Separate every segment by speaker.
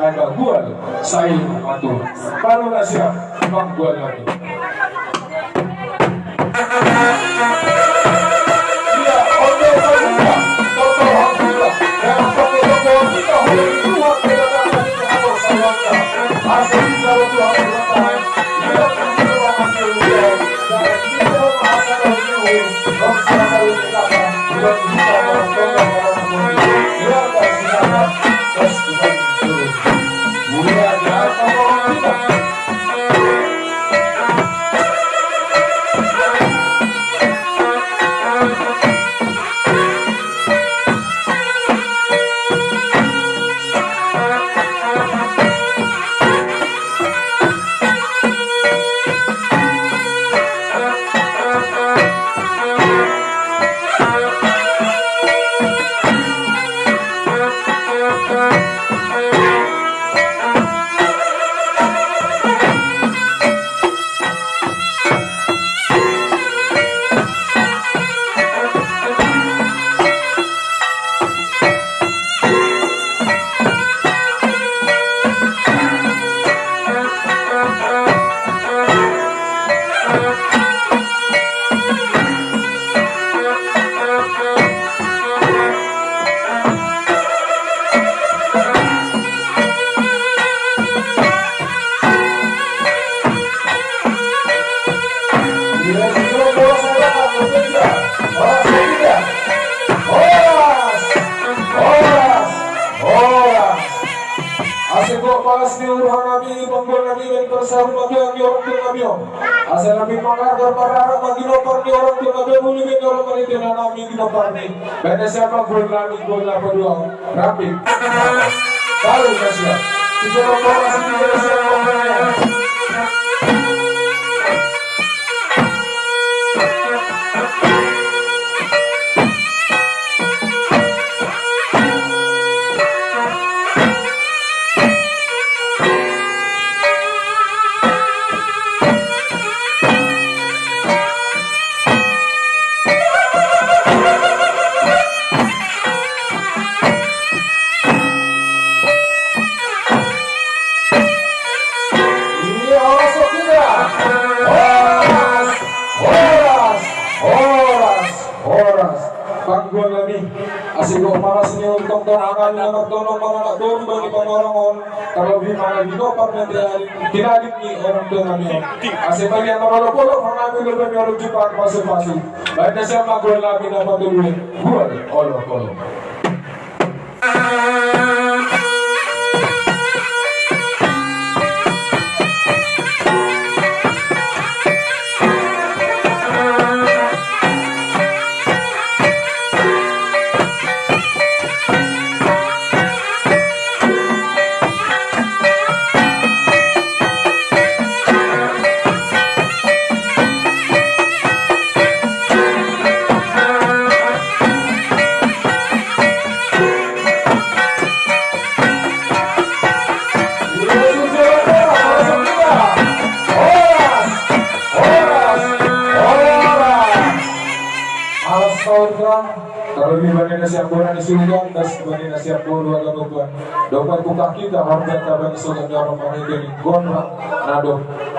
Speaker 1: ada gua saya atur. Kalau nggak siap, bang gua lagi. Iya, oke, kita toto alhamdulillah. Dan toto kita boleh keluar kita akan dihapus salawatnya. Asal kita berdoa berdoa. Kita berdoa berdoa. Dan kita akan berdoa. Om sama kita dan kita berdoa. Ya kasih terus kita berdoa. Mulai ada orang kita. Asal nabi mengajar para orang bagi nomor di orang tua nabi boleh bagi orang bagi dengan nabi di nomor ni. Benda siapa gol nabi gol apa dua rapi. Baru kasih. Tiga nomor masih tiga siapa. Asiko para senior tonton akan yang bertolong para anak bagi pengorongan terlebih mana video partner tidak ni orang tua kami. Asik bagi yang orang polo pernah ambil lebih orang cepat masuk. Baik siapa gol lagi dapat dulu gol Allah polo. Kalau ini bagi nasihat Quran disulkan dan bagi nasihat Quran lakukan. Doa buka kita harus kita bagi surga dalam mereka ini gondrak nado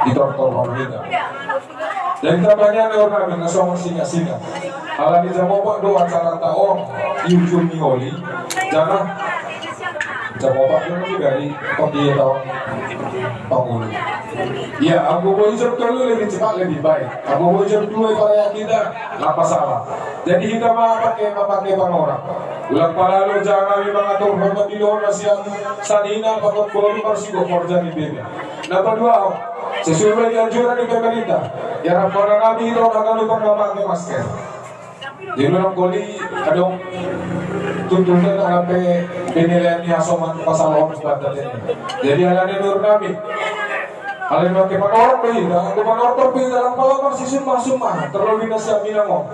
Speaker 1: ditonton orang kita. Dan kita banyak orang yang ngasong singa. Kalau kita mau buat doa cara tahu di ujung mingoli, jangan coba dulu dari dia tahu penghulu. Ya, aku mau hijab dulu lebih cepat lebih baik. Aku mau hijab dulu para kita apa salah. Jadi kita pakai orang. Ulang palalu jangan mengatur hormat di luar nasihat sanina pakot bolu bersih korja di bebe. Nomor dua, sesuai dengan anjuran di pemerintah. Ya para nabi itu akan lupa memakai masker. Di dalam koli kadang tuntutan sampai penilaian asoman pasal orang sebatas ini. Jadi ada di nur nabi. Kalau yang pakai orang berita, bukan orang terpilih dalam palawan si sumah terlalu nasihat bilang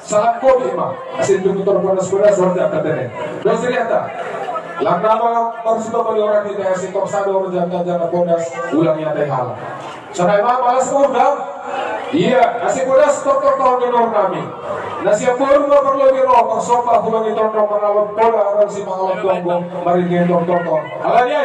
Speaker 1: salah kopi mah asin tutur panas warga katanya. Dan ternyata langkah harus bagi orang kita yang sitok sado jangan podas ulangnya teh hal. Sampai mah balas kurang Iya, nasi kudas tor minor kami. Nasi apur mo perlu biro persopa hulang itu mengalap pola aran si mengalap donggo mari tor. Alanya.